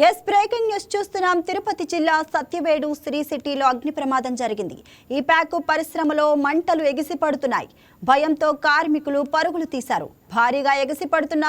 Yes breaking news చూస్తున్నాం. తిరుపతి జిల్లా సత్యవేడు శ్రీ సిటీలో అగ్ని ప్రమాదం జరిగింది. ఈ ప్యాకు పరిశ్రమలో మంటలు ఎగిసిపడుతున్నాయి. భయంతో కార్మికులు పరుగులు తీశారు. భారీగా ఎగిసిపడుతున్న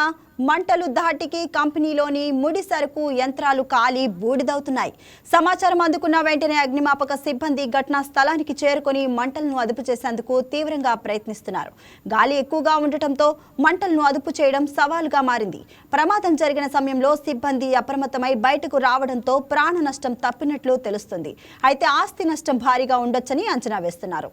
మంటలు ధాటికి కంపెనీలోని ముడి సరుకు యంత్రాలు కాలి బూడిదవుతున్నాయి. సమాచారం అందుకున్న వెంటనే అగ్నిమాపక సిబ్బంది ఘటనా స్థలానికి చేరుకొని మంటలను అదుపు చేసేందుకు తీవ్రంగా ప్రయత్నిస్తున్నారు. గాలి ఎక్కువగా ఉండటంతో మంటలను అదుపు చేయడం సవాలుగా మారింది. ప్రమాదం జరిగిన సమయంలో సిబ్బంది అప్రమత్తమై బయటకు రావడంతో ప్రాణ నష్టం తప్పినట్లు తెలుస్తుంది. అయితే ఆస్తి నష్టం భారీగా ఉండొచ్చని అంచనా వేస్తున్నారు.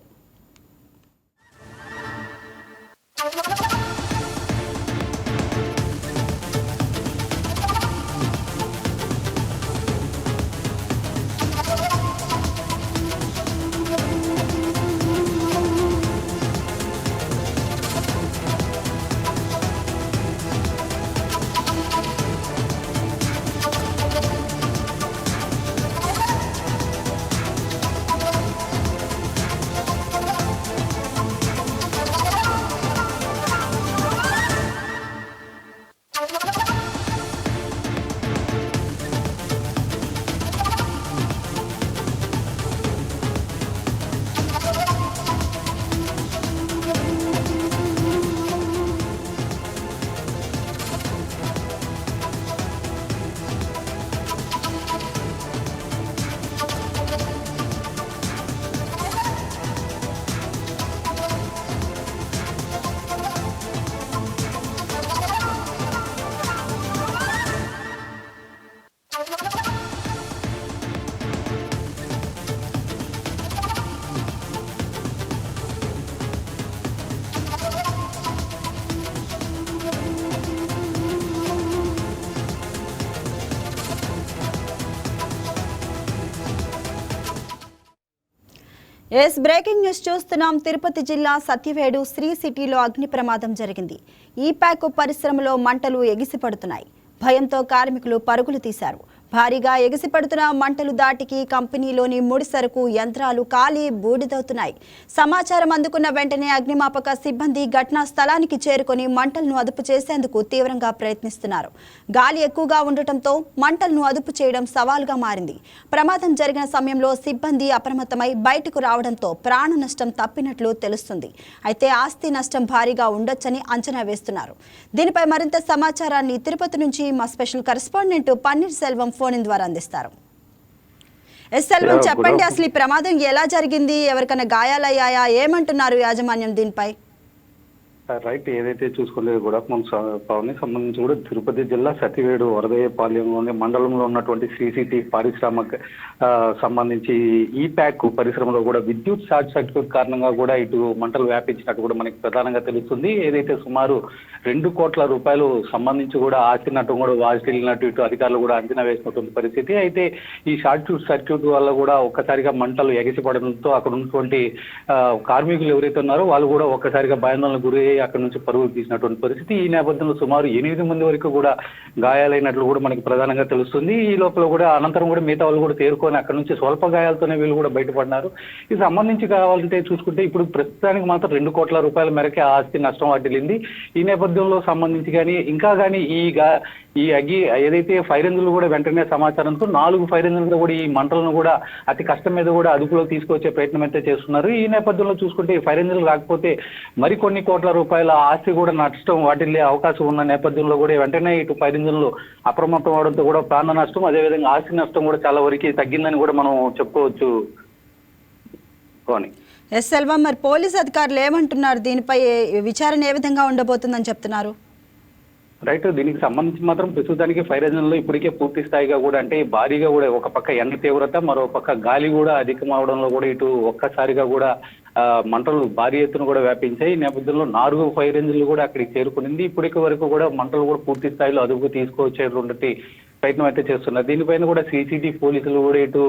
ఎస్ బ్రేకింగ్ న్యూస్ చూస్తున్నాం. తిరుపతి జిల్లా సత్యవేడు శ్రీ సిటీలో అగ్ని ప్రమాదం జరిగింది. ఈ ప్యాకు పరిశ్రమలో మంటలు ఎగిసిపడుతున్నాయి. భయంతో కార్మికులు పరుగులు తీశారు. భారీగా ఎగిసిపడుతున్న మంటలు దాటికి కంపెనీలోని ముడి సరుకు యంత్రాలు కాలి బూడిదవుతున్నాయి. సమాచారం అందుకున్న వెంటనే అగ్నిమాపక సిబ్బంది ఘటనా స్థలానికి చేరుకొని మంటలను అదుపు చేసేందుకు తీవ్రంగా ప్రయత్నిస్తున్నారు. గాలి ఎక్కువగా ఉండటంతో మంటలను అదుపు చేయడం సవాలుగా మారింది. ప్రమాదం జరిగిన సమయంలో సిబ్బంది అప్రమత్తమై బయటకు రావడంతో ప్రాణ నష్టం తప్పినట్లు తెలుస్తుంది. అయితే ఆస్తి నష్టం భారీగా ఉండొచ్చని అంచనా వేస్తున్నారు. దీనిపై మరింత సమాచారాన్ని తిరుపతి నుంచి మా special correspondent paneer Selvam phone ద్వారా అందిస్తారు. ఎస్ సెల్వం, చెప్పండి, అసలు ఈ ప్రమాదం ఎలా జరిగింది? ఎవరికైనా గాయాలయ్యాయా? ఏమంటున్నారు యాజమాన్యం దీనిపై? రైట్, ఏదైతే చూసుకోలేదు కూడా పవన్ సంబంధించి కూడా తిరుపతి జిల్లా సతివేడు వరదయ్యపాలెంలోని మండలంలో ఉన్నటువంటి శ్రీసిటీ పారిశ్రామిక సంబంధించి ఈ ప్యాక్ పరిశ్రమలో కూడా విద్యుత్ షార్ట్ సర్క్యూట్ కారణంగా కూడా ఇటు మంటలు వ్యాపించినట్టు కూడా మనకి ప్రధానంగా తెలుస్తుంది. ఏదైతే సుమారు 2 కోట్ల రూపాయలు సంబంధించి కూడా ఆస్తి నష్టం కూడా వాసిల్లినట్టు ఇటు అధికారులు కూడా అంచనా వేసినటువంటి పరిస్థితి. అయితే ఈ షార్ట్ సర్క్యూట్ వల్ల కూడా ఒక్కసారిగా మంటలు ఎగిసిపడడంతో అక్కడ ఉన్నటువంటి కార్మికులు ఎవరైతే ఉన్నారో వాళ్ళు కూడా ఒక్కసారిగా భయాందోళనకు గురి అక్కడ నుంచి పరుగులు తీసినటువంటి పరిస్థితి. ఈ నేపథ్యంలో సుమారు 8 మంది వరకు కూడా గాయాలైనట్లు కూడా మనకి ప్రధానంగా తెలుస్తుంది. ఈ లోపల కూడా అనంతరం కూడా మిగతా వాళ్ళు కూడా తేరుకొని అక్కడ నుంచి స్వల్ప గాయాలతోనే వీళ్ళు కూడా బయటపడినారు. ఇది సంబంధించి కావాలంటే చూసుకుంటే ఇప్పుడు ప్రస్తుతానికి మాత్రం 2 కోట్ల రూపాయల మేరకే ఆస్తి నష్టం వాటిల్లింది. ఈ నేపథ్యంలో సంబంధించి కానీ ఇంకా కానీ ఈ అగ్గి ఏదైతే ఫైర్ ఇంజిన్లు కూడా వెంటనే సమాచారంతో 4 ఫైర్ ఇంజిన్లు కూడా ఈ మంటలను కూడా అతి కష్టం మీద కూడా అదుపులోకి తీసుకొచ్చే ప్రయత్నం అయితే చేస్తున్నారు. ఈ నేపథ్యంలో చూసుకుంటే ఈ ఫైర్ ఇంజిన్లు రాకపోతే మరికొన్ని కోట్ల రూపాయల ఆస్తి కూడా నష్టం వాటిల్లే అవకాశం ఉన్న నేపథ్యంలో కూడా వెంటనే ఇటు ఫైర్ ఇంజిన్లు అప్రమత్తం అవడంతో కూడా ప్రాణ నష్టం, అదేవిధంగా ఆస్తి నష్టం కూడా చాలా వరకు తగ్గిందని కూడా మనం చెప్పుకోవచ్చు. ఎస్ సెల్వం, మరి పోలీస్ అధికారులు ఏమంటున్నారు? దీనిపై విచారణ ఏ విధంగా ఉండబోతుందని చెప్తున్నారు? రైట్, దీనికి సంబంధించి మాత్రం ప్రస్తుతానికి ఫైర్ ఇంజిన్లో ఇప్పటికే పూర్తి స్థాయిగా కూడా అంటే భారీగా కూడా ఒక పక్క ఎండ తీవ్రత, మరో పక్క గాలి కూడా అధికం అవడంలో కూడా ఇటు ఒక్కసారిగా కూడా మంటలు భారీ ఎత్తున కూడా వ్యాపించాయి. ఈ నేపథ్యంలో 4 ఫైర్ ఇంజిన్లు కూడా అక్కడికి చేరుకునింది. ఇప్పటికి వరకు కూడా మంటలు కూడా పూర్తి స్థాయిలో అదుపుకు తీసుకొచ్చేటువంటి ప్రయత్నం అయితే చేస్తున్నారు. దీనిపైన కూడా సిసిటి పోలీసులు కూడా ఇటు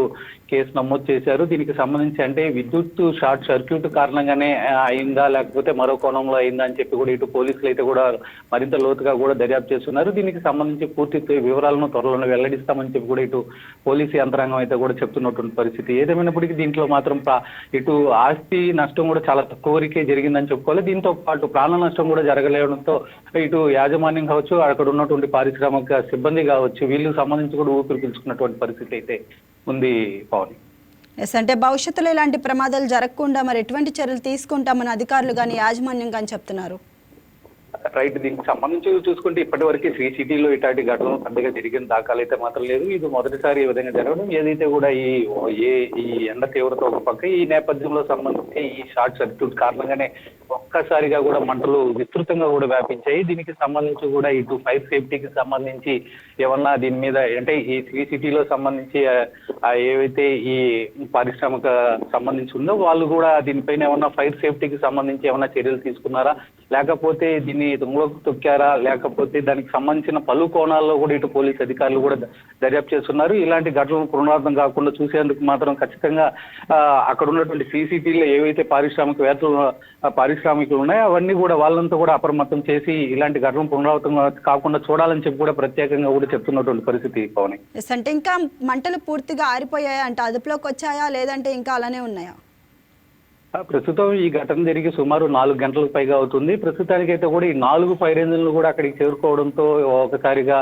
కేసు నమోదు చేశారు. దీనికి సంబంధించి అంటే విద్యుత్ షార్ట్ సర్క్యూట్ కారణంగానే అయిందా లేకపోతే మరో కోణంలో అయిందా అని చెప్పి కూడా ఇటు పోలీసులు అయితే కూడా మరింత లోతుగా కూడా దర్యాప్తు చేస్తున్నారు. దీనికి సంబంధించి పూర్తి వివరాలను త్వరలోనే వెల్లడిస్తామని చెప్పి కూడా ఇటు పోలీసు యంత్రాంగం అయితే కూడా చెప్తున్నటువంటి పరిస్థితి. ఏదేమైనప్పటికీ దీంట్లో మాత్రం ఇటు ఆస్తి నష్టం కూడా చాలా తక్కువ వరకే జరిగిందని చెప్పుకోవాలి. దీంతో పాటు ప్రాణ నష్టం కూడా జరగలేవడంతో ఇటు యాజమాన్యం కావచ్చు, అక్కడ ఉన్నటువంటి పారిశ్రామిక సిబ్బంది కావచ్చు, వీళ్ళు వీళ్ళకి సంబంధించి కూడా ఊపిరి పీల్చుకున్నటువంటి పరిస్థితి అయితే ఉంది పవన్. ఎస్, అంటే భవిష్యత్తులో ఇలాంటి ప్రమాదాలు జరగకుండా మరి ఎటువంటి చర్యలు తీసుకుంటామని అధికారులు కానీ యాజమాన్యం కానీ చెప్తున్నారు? రైట్, దీనికి సంబంధించి చూసుకుంటే ఇప్పటి వరకు శ్రీ సిటీలో ఇట్లాంటి ఘటనలు పెద్దగా జరిగిన దాఖలు అయితే మాత్రం లేదు. ఇది మొదటిసారి ఈ విధంగా జరగడం. ఏదైతే కూడా ఈ ఎండ తీవ్రత ఒక పక్క, ఈ నేపథ్యంలో సంబంధించి ఈ షార్ట్ సర్క్యూట్ కారణంగానే ఒక్కసారిగా కూడా మంటలు విస్తృతంగా కూడా వ్యాపించాయి. దీనికి సంబంధించి కూడా ఇటు ఫైర్ సేఫ్టీకి సంబంధించి ఏమన్నా దీని మీద అంటే ఈ శ్రీ సిటీలో సంబంధించి ఏవైతే ఈ పారిశ్రామిక సంబంధించి ఉందో వాళ్ళు కూడా దీనిపైన ఏమన్నా ఫైర్ సేఫ్టీకి సంబంధించి ఏమన్నా చర్యలు తీసుకున్నారా, లేకపోతే దీన్ని తుంగలోకి తొక్కారా, లేకపోతే దానికి సంబంధించిన పలు కోణాల్లో కూడా ఇటు పోలీస్ అధికారులు కూడా దర్యాప్తు చేస్తున్నారు. ఇలాంటి ఘటనలు పునరావృతం కాకుండా చూసేందుకు మాత్రం ఖచ్చితంగా అక్కడ ఉన్నటువంటి సీసీటీవీలో ఏవైతే పారిశ్రామికులు ఉన్నాయో అవన్నీ కూడా వాళ్ళంతా కూడా అప్రమత్తం చేసి ఇలాంటి ఘటనలు పునరావృతం కాకుండా చూడాలని చెప్పి కూడా ప్రత్యేకంగా కూడా చెప్తున్నటువంటి పరిస్థితి పవన్. అంటే ఇంకా మంటలు పూర్తిగా ఆరిపోయాయా, అంటే అదుపులోకి వచ్చాయా, లేదంటే ఇంకా అలానే ఉన్నాయా? ప్రస్తుతం ఈ ఘటన జరిగి సుమారు 4 గంటలకు పైగా అవుతుంది. ప్రస్తుతానికైతే కూడా ఈ 4 ఫైర్ ఇంజిన్లు కూడా అక్కడికి చేరుకోవడంతో ఒకసారిగా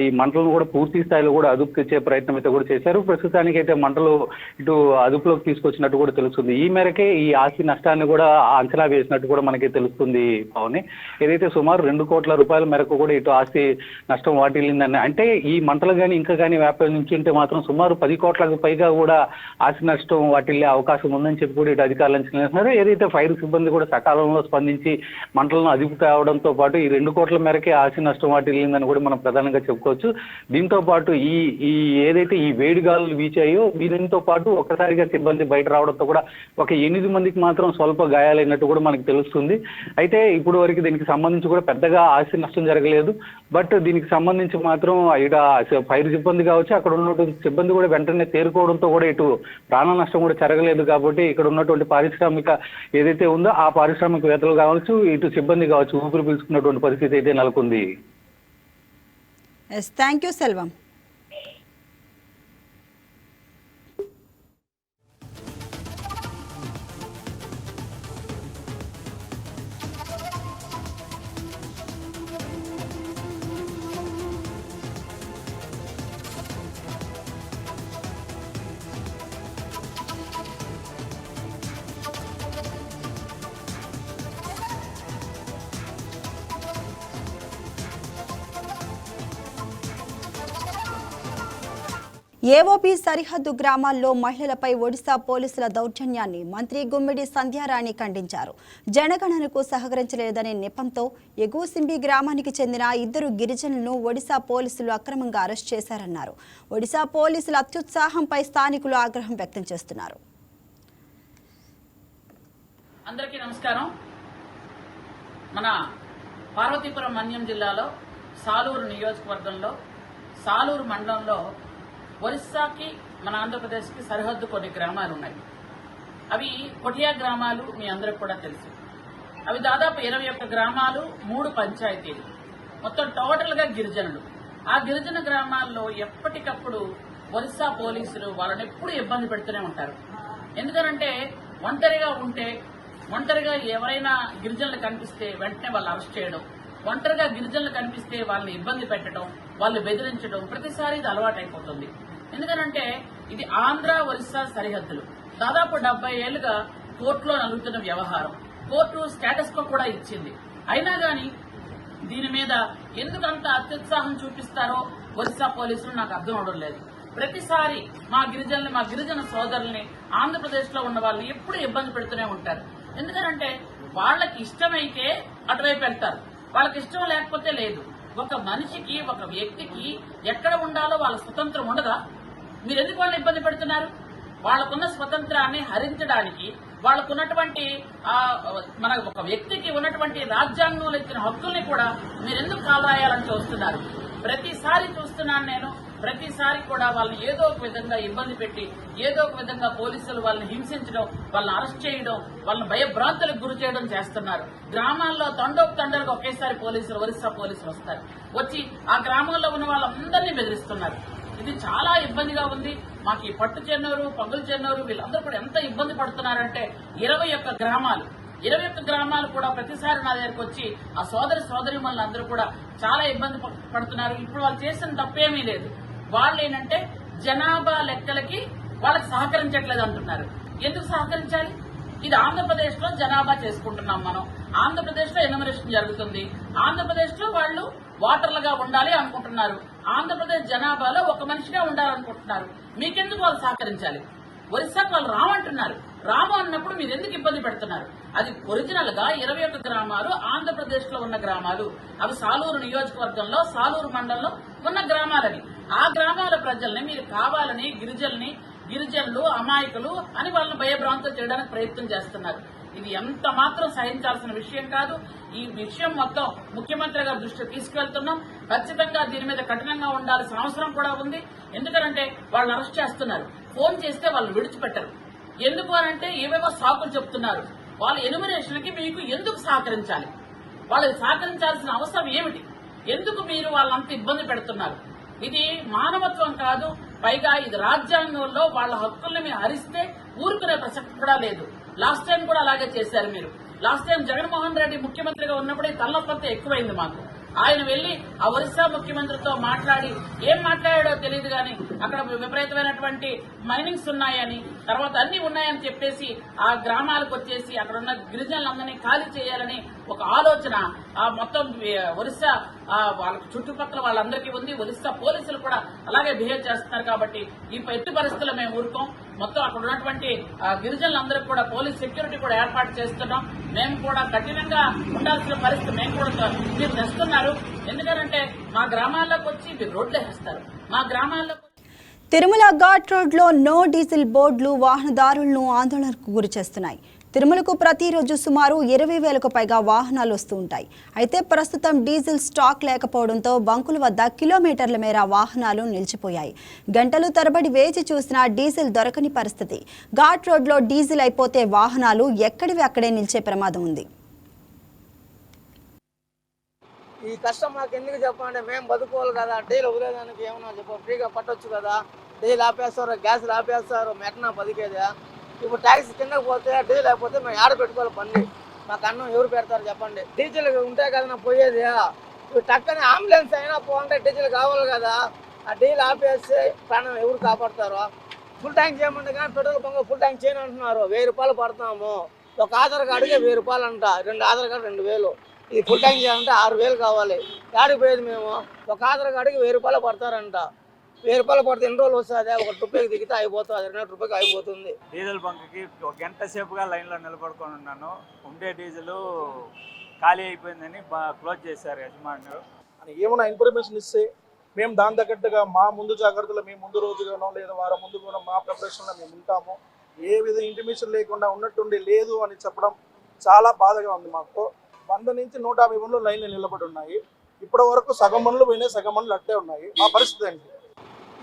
ఈ మంటలను కూడా పూర్తి స్థాయిలో కూడా అదుపు తెచ్చే ప్రయత్నం అయితే కూడా చేశారు. ప్రస్తుతానికైతే మంటలు ఇటు అదుపులోకి తీసుకొచ్చినట్టు కూడా తెలుస్తుంది. ఈ మేరకే ఈ ఆస్తి నష్టాన్ని కూడా అంచనా వేసినట్టు కూడా మనకి తెలుస్తుంది పవన్. ఏదైతే సుమారు 2 కోట్ల రూపాయల మేరకు కూడా ఇటు ఆస్తి నష్టం వాటిల్లిందని, అంటే ఈ మంటలు కానీ ఇంకా కానీ వ్యాపించుంటే మాత్రం సుమారు 10 కోట్లకు పైగా కూడా ఆస్తి నష్టం వాటిల్లే అవకాశం ఉందని చెప్పి కూడా ఇటు అధికారులు ఏదైతే ఫైర్ సిబ్బంది కూడా సకాలంలో స్పందించి మంటలను అదుపు తేవడంతో పాటు ఈ 2 కోట్ల మేరకే ఆస్తి నష్టం వాటిల్లిందని కూడా మనం ప్రధానంగా చెప్పుకోవచ్చు. దీంతో పాటు ఈ ఏదైతే ఈ వేడి గాలులు వీచాయో దీనితో పాటు ఒక్కసారిగా సిబ్బంది బయట రావడంతో కూడా ఒక 8 మందికి మాత్రం స్వల్ప గాయాలైనట్టు కూడా మనకి తెలుస్తుంది. అయితే ఇప్పుడు వరకు దీనికి సంబంధించి కూడా పెద్దగా ఆస్తి నష్టం జరగలేదు. బట్ దీనికి సంబంధించి మాత్రం ఇటు ఫైర్ సిబ్బంది కావచ్చు, అక్కడ ఉన్నటువంటి సిబ్బంది కూడా వెంటనే తేరుకోవడంతో కూడా ఇటు ప్రాణ నష్టం కూడా జరగలేదు. కాబట్టి ఇక్కడ ఉన్నటువంటి పారిశ్రామిక ఏదైతే ఉందో ఆ పారిశ్రామికవేత్తలు కావచ్చు, ఇటు సిబ్బంది కావచ్చు, ఊపిరి పీల్చుకున్నటువంటి పరిస్థితి అయితే నెలకొంది. Thank you Selvam. ఏఓబీ సరిహద్దు గ్రామాల్లో మహిళలపై ఒడిశా పోలీసుల దౌర్జన్యాన్ని మంత్రి గుమ్మిడి సంధ్యారాణి ఖండించారు. జనగణనకు సహకరించలేదనే నెపంతో ఎగువసింబి గ్రామానికి చెందిన 2 గిరిజనులను ఒడిశా పోలీసులు అక్రమంగా అరెస్ట్ చేశారన్నారు. ఒడిశా పోలీసుల అత్యుత్సాహంపై స్థానికులు ఆగ్రహం వ్యక్తం చేస్తున్నారు. అందరికీ నమస్కారం. మన పార్వతీపురం మన్యం జిల్లాలో సాలూరు నియోజకవర్గంలో సాలూరు మండలంలో ఒరిస్సాకి మన ఆంధ్రప్రదేశ్కి సరిహద్దు కొన్ని గ్రామాలు ఉన్నాయి. అవి కొటియా గ్రామాలు మీ అందరికి కూడా తెలుసు. అవి దాదాపు 21 గ్రామాలు, 3 పంచాయతీలు, మొత్తం టోటల్ గా గిరిజనులు. ఆ గిరిజన గ్రామాల్లో ఎప్పటికప్పుడు ఒరిస్సా పోలీసులు వాళ్ళని ఎప్పుడు ఇబ్బంది పెడుతూనే ఉంటారు. ఎందుకనంటే ఒంటరిగా ఎవరైనా గిరిజనులు కనిపిస్తే వెంటనే వాళ్ళు అరెస్ట్ చేయడం, ఒంటరిగా గిరిజనులు కనిపిస్తే వాళ్ళని ఇబ్బంది పెట్టడం, వాళ్ళు బెదిరించడం ప్రతిసారి ఇది అలవాటైపోతుంది. ఎందుకనంటే ఇది ఆంధ్ర ఒరిస్సా సరిహద్దులు. దాదాపు 70 ఏళ్లుగా కోర్టులో నలుగుతున్న వ్యవహారం. కోర్టు స్టేటస్ కో కూడా ఇచ్చింది. అయినా గాని దీని మీద ఎందుకంత అత్యుత్సాహం చూపిస్తారో ఒరిస్సా పోలీసులు నాకు అర్థం అవడం లేదు. ప్రతిసారి మా గిరిజన సోదరుల్ని ఆంధ్రప్రదేశ్ లో ఉన్న వాళ్ళు ఎప్పుడు ఇబ్బంది పెడుతూనే ఉంటారు. ఎందుకంటే వాళ్ళకి ఇష్టమైతే అటువైపు వెళ్తారు, వాళ్ళకి ఇష్టం లేకపోతే లేదు. ఒక మనిషికి, ఒక వ్యక్తికి ఎక్కడ ఉండాలో వాళ్ళ స్వతంత్రం ఉండదా? మీరు ఎందుకు వాళ్ళని ఇబ్బంది పెడుతున్నారు? వాళ్ళకున్న స్వతంత్రాన్ని హరించడానికి, వాళ్ళకున్నటువంటి మన ఒక వ్యక్తికి ఉన్నటువంటి రాజ్యాంగంలో ఇచ్చిన హక్కుల్ని కూడా మీరెందుకు కాలరాయాలని చూస్తున్నారు? ప్రతిసారి చూస్తున్నాను నేను. ప్రతిసారి కూడా వాళ్ళని ఏదో ఒక విధంగా ఇబ్బంది పెట్టి, ఏదో ఒక విధంగా పోలీసులు వాళ్ళని హింసించడం, వాళ్ళని అరెస్ట్ చేయడం, వాళ్ళని భయభ్రాంతులకు గురి చేయడం చేస్తున్నారు. గ్రామాల్లో తండోపు ఒకేసారి ఒరిస్సా పోలీసులు వస్తారు. వచ్చి ఆ గ్రామాల్లో ఉన్న వాళ్ళందరినీ బెదిరిస్తున్నారు. ఇది చాలా ఇబ్బందిగా ఉంది. మాకు ఈ పట్టు చెన్నూరు, పగులు చెన్నూరు వీళ్ళందరూ కూడా ఎంత ఇబ్బంది పడుతున్నారంటే 21 గ్రామాలు కూడా ప్రతిసారి నా దగ్గరకు వచ్చి ఆ సోదరిమణులు అందరూ కూడా చాలా ఇబ్బంది పడుతున్నారు. ఇప్పుడు వాళ్ళు చేసిన తప్పేమీ లేదు. వాళ్ళు ఏంటంటే జనాభా లెక్కలకి వాళ్ళకి సహకరించట్లేదు అంటున్నారు. ఎందుకు సహకరించాలి? ఇది ఆంధ్రప్రదేశ్ లో జనాభా చేసుకుంటున్నాం మనం. ఆంధ్రప్రదేశ్ లో ఎన్యూమరేషన్ జరుగుతుంది. ఆంధ్రప్రదేశ్ లో వాళ్ళు ఓటర్లుగా ఉండాలి అనుకుంటున్నారు. ఆంధ్రప్రదేశ్ జనాభాలో ఒక మనిషిగా ఉండాలనుకుంటున్నారు. మీకెందుకు వాళ్ళు సహకరించాలి? ఒరిస్సాకు వాళ్ళు రామంటున్నారు. రాము అన్నప్పుడు మీరు ఎందుకు ఇబ్బంది పెడుతున్నారు? అది ఒరిజినల్ గా 21 గ్రామాలు ఆంధ్రప్రదేశ్ లో ఉన్న గ్రామాలు. అవి సాలూరు నియోజకవర్గంలో సాలూరు మండలంలో ఉన్న గ్రామాలని. ఆ గ్రామాల ప్రజల్ని మీరు కావాలని గిరిజనులు అమాయకులు అని వాళ్ళని భయభ్రాంతం చేయడానికి ప్రయత్నం చేస్తున్నారు. ఇది ఎంత మాత్రం సహించాల్సిన విషయం కాదు. ఈ విషయం మొత్తం ముఖ్యమంత్రి గారి దృష్టికి తీసుకెళ్తున్నాం. ఖచ్చితంగా దీని మీద కఠినంగా ఉండాల్సిన అవసరం కూడా ఉంది. ఎందుకంటే వాళ్ళని అరెస్ట్ చేస్తున్నారు. ఫోన్ చేస్తే వాళ్ళు విడిచిపెట్టరు. ఎందుకు అనంటే ఏవేవో సాకులు చెప్తున్నారు. వాళ్ళ ఎన్యూమరేషన్ కి మీకు ఎందుకు సహకరించాలి? వాళ్ళకి సహకరించాల్సిన అవసరం ఏమిటి? ఎందుకు మీరు వాళ్ళంత ఇబ్బంది పెడుతున్నారు? ఇది మానవత్వం కాదు. పైగా ఇది రాజ్యాంగంలో వాళ్ళ హక్కుల్ని మీరు హరిస్తే ఊరుకునే ప్రసక్తి కూడా లేదు. లాస్ట్ టైం కూడా అలాగే చేశారు మీరు. లాస్ట్ టైం జగన్మోహన్ రెడ్డి ముఖ్యమంత్రిగా ఉన్నప్పుడే తలనొప్పంతా ఎక్కువైంది మాకు. ఆయన వెళ్లి ఆ ఒరిస్సా ముఖ్యమంత్రితో మాట్లాడి ఏం మాట్లాడాడో తెలియదు కానీ అక్కడ విపరీతమైనటువంటి మైనింగ్స్ ఉన్నాయని, తర్వాత అన్ని ఉన్నాయని చెప్పేసి ఆ గ్రామాలకు వచ్చేసి అక్కడ ఉన్న గిరిజనులందరినీ ఖాళీ చేయాలని ఒక ఆలోచన ఆ మొత్తం ఒరిస్సా వాళ్ళ చుట్టుపక్కల వాళ్ళందరికీ ఉంది. ఒరిస్సా పోలీసులు కూడా అలాగే బిహేవ్ చేస్తున్నారు. కాబట్టి ఈ ఎట్టి పరిస్థితుల్లో మేము ఊరుకోం. మొత్తం అక్కడ ఉన్నటువంటి గిరిజనులందరికీ కూడా పోలీస్ సెక్యూరిటీ కూడా ఏర్పాటు చేస్తున్నాం. మేము కూడా కఠినంగా ఉండాల్సిన పరిస్థితి మేము కూడా మీరు తెస్తున్నారు. ఎందుకంటే మా గ్రామాల్లోకి వచ్చి మీరు రోడ్లు వేస్తారు. మా గ్రామాల్లో తిరుమల ఘాట్ రోడ్లో నో డీజిల్ బోర్డులు వాహనదారులను ఆందోళనకు గురి చేస్తున్నాయి. తిరుమలకు ప్రతిరోజు సుమారు 20,000కు పైగా వాహనాలు వస్తూ ఉంటాయి. అయితే ప్రస్తుతం డీజిల్ స్టాక్ లేకపోవడంతో బంకుల వద్ద కిలోమీటర్ల మేర వాహనాలు నిలిచిపోయాయి. గంటలు తరబడి వేచి చూసినా డీజిల్ దొరకని పరిస్థితి. ఘాట్ రోడ్లో డీజిల్ అయిపోతే వాహనాలు ఎక్కడివి అక్కడే నిలిచే ప్రమాదం ఉంది. ఈ కష్టం మాకు ఎందుకు చెప్పండి? మేము బతుకోవాలి కదా. డీజిల్ వదిలేదానికి ఏమన్నా చెప్ప ఫ్రీగా పట్టొచ్చు కదా. డీజిల్ ఆపేస్తారు, గ్యాస్ ఆపేస్తారు, మెటనా బతికేదా? ఇప్పుడు ట్యాక్సీ కిందకి పోతే డీజిల్ అయిపోతే మేము ఆడ పెట్టుకోవాలి బండి. మాకు అన్నం ఎవరు పెడతారు చెప్పండి? డీజిల్ ఉంటే కదా పోయేది. ఇప్పుడు టక్కని అంబులెన్స్ అయినా పోవాలంటే డీజిల్ కావాలి కదా. ఆ డీజిల్ ఆపేస్తే ప్రాణం ఎవరు కాపాడతారు? ఫుల్ ట్యాంక్ చేయమంటే కానీ పెట్రోల్ బంక్ ఫుల్ ట్యాంక్ చేయని అంటున్నారు. 1000 రూపాయలు పడతాము. ఒక ఆధార్ కార్డుకే 1000 రూపాయలు అంట. 2 ఆధార్ కార్డు 2000. ఇది ఫుల్ ట్యాంక్ చేయాలంటే 6000 కావాలి. యాడికి పోయేది మేము? ఒక ఆధార్ కార్డుకి 1000 రూపాయలు పడతారంట. 1000 రూపాయలు పడితే ఎన్ని రోజులు వస్తుంది? 1 రూపాయికి దిగితే అయిపోతుంది, 2 రూపాయకి అయిపోతుంది. డీజిల్ బంక్కి 1 గంట సేపుగా లైన్లో నిలబడుకొని ఉన్నాను. ఉండే డీజిల్ ఖాళీ అయిపోయిందని క్లోజ్ చేశారు యజమానులు. ఏమైనా ఇన్ఫర్మేషన్ ఇస్తే మేము దాని తగ్గట్టుగా మా ముందు జాగ్రత్తలు మేము ముందు రోజుగానో లేదా వారం ముందు కూడా మా ప్రిపరేషన్లో మేము ఉంటాము. ఏ విధ ఇంటిమేషన్ లేకుండా ఉన్నట్టుండి లేదు అని చెప్పడం చాలా బాధగా ఉంది. మాకు 100 నుంచి 150 బండ్లు లైన్లో నిలబడి ఉన్నాయి. ఇప్పటి వరకు సగం బండ్లు పోయినాయి, సగం బండ్లు అట్టే ఉన్నాయి. మా పరిస్థితి ఏంటి?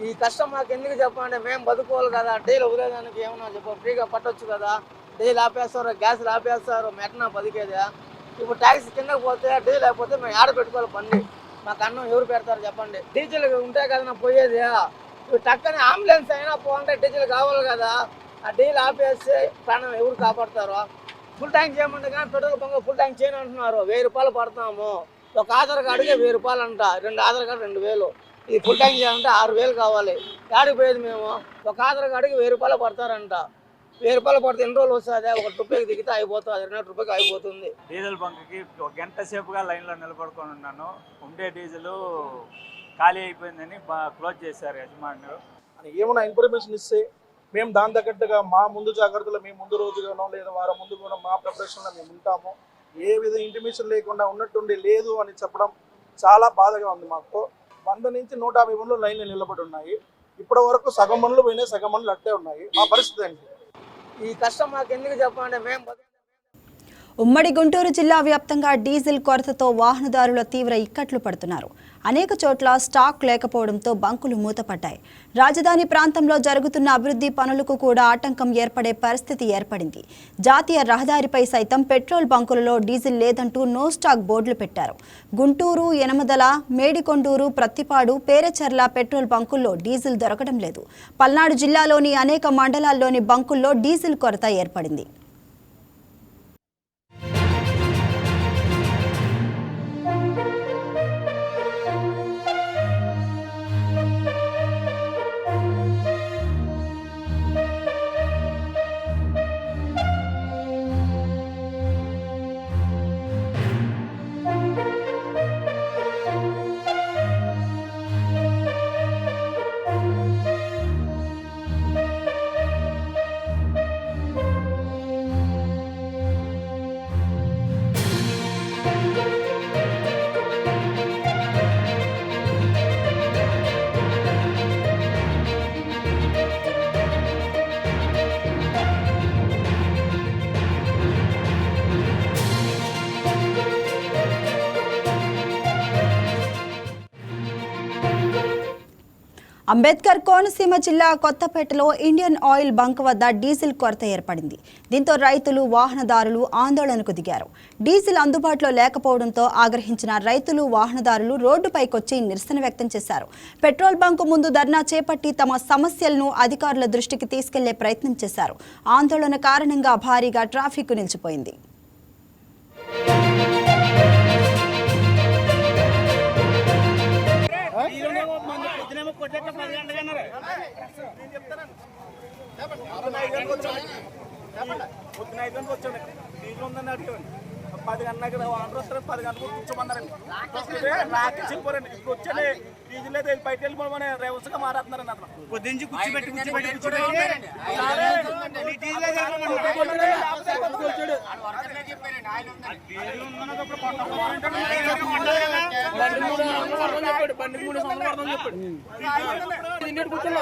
ఈ కష్టం మాకు ఎందుకు చెప్పండి? మేము బతుకోవాలి కదా. డీజిల్ వదిలేదానికి ఏమన్నా చెప్ప ఫ్రీగా పట్టొచ్చు కదా. డీజిల్ ఆపేస్తారు, గ్యాస్ ఆపేస్తారు, మెటనా బతికేదా? ఇప్పుడు ట్యాక్సీ కిందకి పోతే డీజిల్ అయిపోతే మేము ఆడ పెట్టుకోవాలి బండి. మాకు అన్నం ఎవరు పెడతారు చెప్పండి? డీజిల్ ఉంటే కదా పోయేది. ఇప్పుడు టక్కని అంబులెన్స్ అయినా పోవాలంటే డీజిల్ కావాలి కదా. ఆ డీజిల్ ఆపేస్తే ప్రాణం ఎవరు కాపాడతారు? ఫుల్ ట్యాంక్ చేయమంటే కానీ పెట్రోల్ బంక్ ఫుల్ ట్యాంక్ చేయని అంటున్నారు. 1000 రూపాయలు పడతాము. ఒక ఆధార్ కార్డుకే 1000 రూపాయలు అంట. 2 ఆధార్ కార్డు 2000. ఇది ఫుల్ ట్యాంక్ చేయాలంటే 6000 కావాలి. యాడికి పోయేది మేము? ఒక ఆధార్ కార్డుకి 1000 రూపాయలు పడతారంట. 1000 రూపాయలు పడితే ఎన్ని రోజులు వస్తుంది? 1 రూపాయికి దిగితే అయిపోతుంది, 2 రూపాయికి అయిపోతుంది. డీజిల్ బంక్కి 1 గంట సేపుగా లైన్లో నిలబడుకొని ఉన్నాను. ఉండే డీజిల్ ఖాళీ అయిపోయిందని క్లోజ్ చేశారు యజమానులు. ఏమైనా ఇన్ఫర్మేషన్ ఇస్తే మేము దాని తగ్గట్టుగా మా ముందు జాగ్రత్తలు మేము ముందు రోజుగానో లేదా వారం ముందు కూడా మా ప్రిపరేషన్లో మేము ఉంటాము. ఏ విధ ఇంటిమేషన్ లేకుండా ఉన్నట్టుండి లేదు అని చెప్పడం చాలా బాధగా ఉంది. మాకు 100 నుంచి 150 బండ్లు లైన్లో నిలబడి ఉన్నాయి. ఇప్పటి వరకు సగం బండ్లు పోయినాయి, సగం బండ్లు అట్టే ఉన్నాయి. మా పరిస్థితి ఏంటి? ఈ కష్టం మాకు ఎందుకు చెప్పండి? మేము ఉమ్మడి గుంటూరు జిల్లా వ్యాప్తంగా డీజిల్ కొరతతో వాహనదారుల తీవ్ర ఇక్కట్లు పడుతున్నారు. అనేక చోట్ల స్టాక్ లేకపోవడంతో బంకులు మూతపడ్డాయి. రాజధాని ప్రాంతంలో జరుగుతున్న అభివృద్ధి పనులకు కూడా ఆటంకం ఏర్పడే పరిస్థితి ఏర్పడింది. జాతీయ రహదారిపై సైతం పెట్రోల్ బంకులలో డీజిల్ లేదంటూ నో స్టాక్ బోర్డులు పెట్టారు. గుంటూరు, యనమదల, మేడికొండూరు, ప్రత్తిపాడు, పేరచెర్ల పెట్రోల్ బంకుల్లో డీజిల్ దొరకడం లేదు. పల్నాడు జిల్లాలోని అనేక మండలాల్లోని బంకుల్లో డీజిల్ కొరత ఏర్పడింది. అంబేద్కర్ కోనసీమ జిల్లా కొత్తపేటలో ఇండియన్ ఆయిల్ బంక్ వద్ద డీజిల్ కొరత ఏర్పడింది. దీంతో రైతులు, వాహనదారులు ఆందోళనకు దిగారు. డీజిల్ అందుబాటులో లేకపోవడంతో ఆగ్రహించిన రైతులు, వాహనదారులు రోడ్డుపైకొచ్చి నిరసన వ్యక్తం చేశారు. పెట్రోల్ బంకు ముందు ధర్నా చేపట్టి తమ సమస్యలను అధికారుల దృష్టికి తీసుకెళ్లే ప్రయత్నం చేశారు. ఆందోళన కారణంగా భారీగా ట్రాఫిక్ నిలిచిపోయింది. పది గంటలకు ఆర్డర్ వస్తారు, 10 గంటలకు కూర్చోమన్నారండి. నాకు చెప్పారండి, ఇప్పుడు వచ్చానే డీజిల్ అయితే బయట వెళ్ళిపోమని రేవసగా మాట్లాడుతున్నారండి. అతను పొద్దుంచి కూర్చోబెట్టి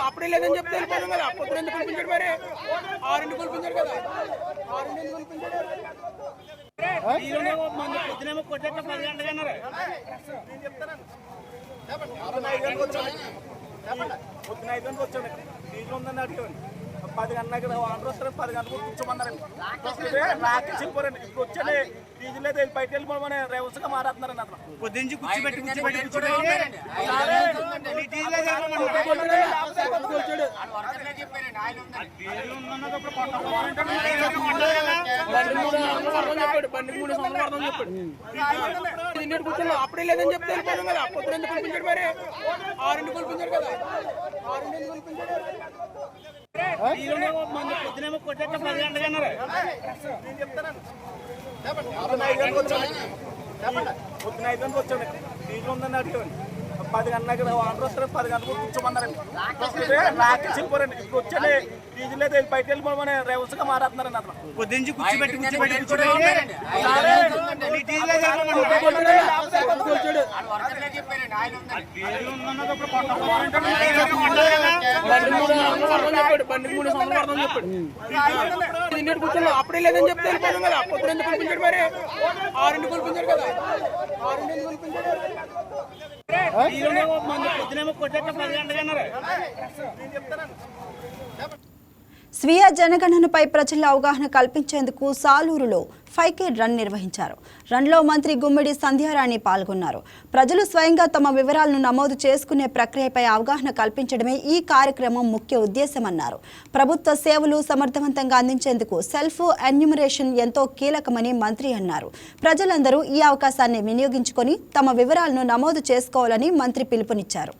అప్పుడే లేదని చెప్తే వెళ్ళిపోయాం కదా. పొద్దున ఎందుకు కొనిపించాడు మరి? 6 కొనిపించాడు కదా. 6 కొనిపించాడు. పొద్దునేమో కొట్టేట 10 గంటలకు అన్నారు. నేను చెప్తానండి, పొద్దున 5 గంటలకు వచ్చాను. డీజిల్ ఉందని అడిగాను. 10 గంటలకు ఆర్డర్ వస్తారు, 10 గంటలకు కూర్చోమన్నారండి. నాకు చెప్పారండి, ఇప్పుడు వచ్చానే డీజిల్ అయితే బయట వెళ్ళిపోమని రేవసగా మాట్లాడుతున్నారండి. అతను పొద్దుంచి కూర్చోబెట్టి అప్పుడే లేదని చెప్తే వెళ్ళిపోయాం కదా. పొద్దున ఎందుకు కొనిపించాడు మరి? 6 కొనిపించాడు కదా. 6 కొనిపించాడు. పొద్దునేమో కొట్టేట 10 గంటలకు అన్నారు. నేను చెప్తానండి, పొద్దున 5 గంటలకు వచ్చాను. డీజిల్ ఉందని అడిగాను. 10 గంటలకు ఆర్డర్ వస్తారు, 10 గంటలకు కూర్చోమన్నారండి. నాకు చెప్పారండి, ఇప్పుడు వచ్చానే డీజిల్ అయితే బయట వెళ్ళిపోమని రేవసగా మాట్లాడుతున్నారండి. అతను పొద్దుంచి కూర్చోబెట్టి అప్పుడే లేదని చెప్తే వెళ్ళిపోయాం కదా. పొద్దున ఎందుకు కొనిపించాడు మరి? 6 కొనిపించాడు కదా. 6 కొనిపించాడు. పొద్దునేమో కొట్టేట 10 గంటలకు అన్నారు. నేను చెప్తానండి. స్వీయ జనగణనపై ప్రజల్లో అవగాహన కల్పించేందుకు సాలూరులో 5K రన్ నిర్వహించారు. రన్లో మంత్రి గుమ్మిడి సంధ్యారాణి పాల్గొన్నారు. ప్రజలు స్వయంగా తమ వివరాలను నమోదు చేసుకునే ప్రక్రియపై అవగాహన కల్పించడమే ఈ కార్యక్రమం ముఖ్య ఉద్దేశమన్నారు. ప్రభుత్వ సేవలు సమర్థవంతంగా అందించేందుకు సెల్ఫ్ ఎన్యూమరేషన్ ఎంతో కీలకమని మంత్రి అన్నారు. ప్రజలందరూ ఈ అవకాశాన్ని వినియోగించుకొని తమ వివరాలను నమోదు చేసుకోవాలని మంత్రి పిలుపునిచ్చారు.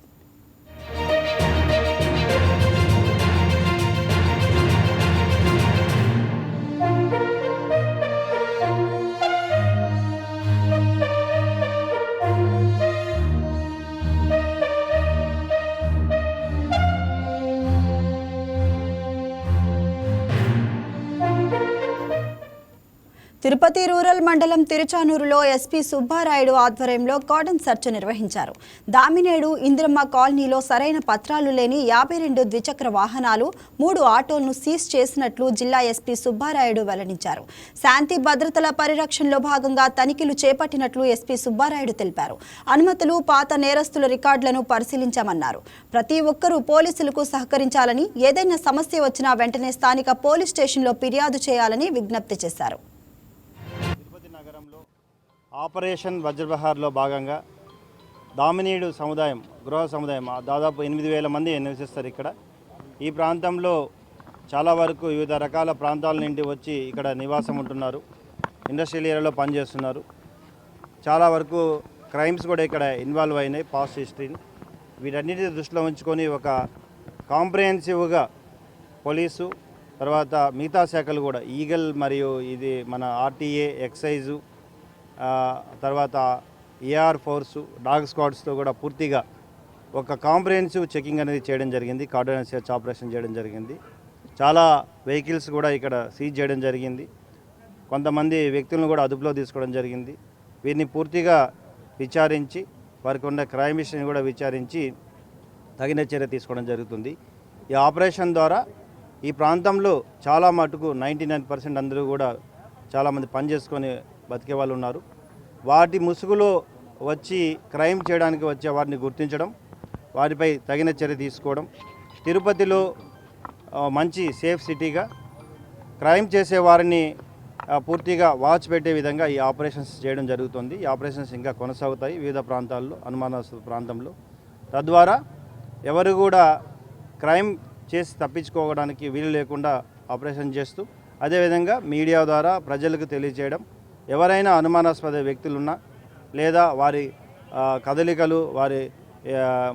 తిరుపతి రూరల్ మండలం తిరుచానూరులో ఎస్పీ సుబ్బారాయుడు ఆధ్వర్యంలో కార్డన్ సెర్చ్ నిర్వహించారు. దామినేడు ఇందిరమ్మ కాలనీలో సరైన పత్రాలు లేని 52 ద్విచక్ర వాహనాలు, 3 ఆటోలను సీజ్ చేసినట్లు జిల్లా ఎస్పీ సుబ్బారాయుడు వెల్లడించారు. శాంతి భద్రతల పరిరక్షణలో భాగంగా తనిఖీలు చేపట్టినట్లు ఎస్పీ సుబ్బారాయుడు తెలిపారు. అనుమతులు, పాత నేరస్తుల రికార్డులను పరిశీలించామన్నారు. ప్రతి ఒక్కరూ పోలీసులకు సహకరించాలని, ఏదైనా సమస్య వచ్చినా వెంటనే స్థానిక పోలీస్ స్టేషన్లో ఫిర్యాదు చేయాలని విజ్ఞప్తి చేశారు. ఆపరేషన్ వజ్రబహార్లో భాగంగా దామినేడు సముదాయం, గృహ సముదాయం దాదాపు 8,000 మంది నివసిస్తారు ఇక్కడ. ఈ ప్రాంతంలో చాలా వరకు వివిధ రకాల ప్రాంతాల నుండి వచ్చి ఇక్కడ నివాసం ఉంటున్నారు. ఇండస్ట్రియల్ ఏరియాలో పనిచేస్తున్నారు. చాలా వరకు క్రైమ్స్ కూడా ఇక్కడ ఇన్వాల్వ్ అయినాయి, పాస్ట్ హిస్టరీని. వీటన్నిటిని దృష్టిలో ఉంచుకొని ఒక కాంప్రిహెన్సివ్గా పోలీసు, తర్వాత మిగతా శాఖలు కూడా, ఈగల్ మరియు ఇది మన ఆర్టీఏ, ఎక్సైజు, తర్వాత ఏఆర్ ఫోర్సు, డాగ్ స్క్వాడ్స్తో కూడా పూర్తిగా ఒక కాంప్రిహెన్సివ్ చెకింగ్ అనేది చేయడం జరిగింది. కార్డన్ సెర్చ్ ఆపరేషన్ చేయడం జరిగింది. చాలా వెహికల్స్ కూడా ఇక్కడ సీజ్ చేయడం జరిగింది. కొంతమంది వ్యక్తులను కూడా అదుపులో తీసుకోవడం జరిగింది. వీరిని పూర్తిగా విచారించి, వారికి ఉన్న క్రైమ్ హిస్టరీని కూడా విచారించి తగిన చర్య తీసుకోవడం జరుగుతుంది. ఈ ఆపరేషన్ ద్వారా ఈ ప్రాంతంలో చాలా మటుకు 99% అందరూ కూడా చాలామంది పని చేసుకొని బతికే వాళ్ళు ఉన్నారు. వాటి ముసుగులో వచ్చి క్రైమ్ చేయడానికి వచ్చే వారిని గుర్తించడం, వారిపై తగిన చర్య తీసుకోవడం, తిరుపతిలో మంచి సేఫ్ సిటీగా క్రైమ్ చేసే వారిని పూర్తిగా వాచ్ పెట్టే విధంగా ఈ ఆపరేషన్స్ చేయడం జరుగుతుంది. ఈ ఆపరేషన్స్ ఇంకా కొనసాగుతాయి వివిధ ప్రాంతాల్లో, అనుమానాస్పద ప్రాంతంలో. తద్వారా ఎవరు కూడా క్రైమ్ చేసి తప్పించుకోవడానికి వీలు లేకుండా ఆపరేషన్ చేస్తూ, అదేవిధంగా మీడియా ద్వారా ప్రజలకు తెలియజేయడం, ఎవరైనా అనుమానాస్పద వ్యక్తులున్నా లేదా వారి కదలికలు, వారి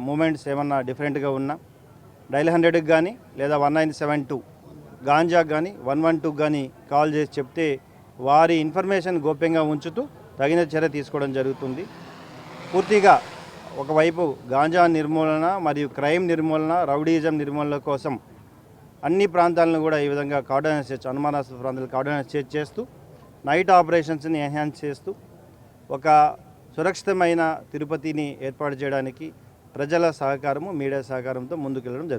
మూమెంట్స్ ఏమన్నా డిఫరెంట్గా ఉన్నా డైల్ 100కి కానీ లేదా 1972 గాంజాకు కానీ 112కి కానీ కాల్ చేసి చెప్తే వారి ఇన్ఫర్మేషన్ గోప్యంగా ఉంచుతూ తగిన చర్య తీసుకోవడం జరుగుతుంది. పూర్తిగా ఒకవైపు గాంజా నిర్మూలన మరియు క్రైమ్ నిర్మూలన, రౌడీయిజం నిర్మూలన కోసం అన్ని ప్రాంతాలను కూడా ఈ విధంగా కార్డనైజ్ చేయొచ్చు, అనుమానాస్పద ప్రాంతాలు కార్డనైజ్ చేస్తూ నైట్ ఆపరేషన్స్ని ఎన్హాన్స్ చేస్తూ ఒక సురక్షితమైన తిరుపతిని ఏర్పాటు చేయడానికి ప్రజల సహకారము, మీడియా సహకారంతో ముందుకెళ్ళడం జరుగుతుంది.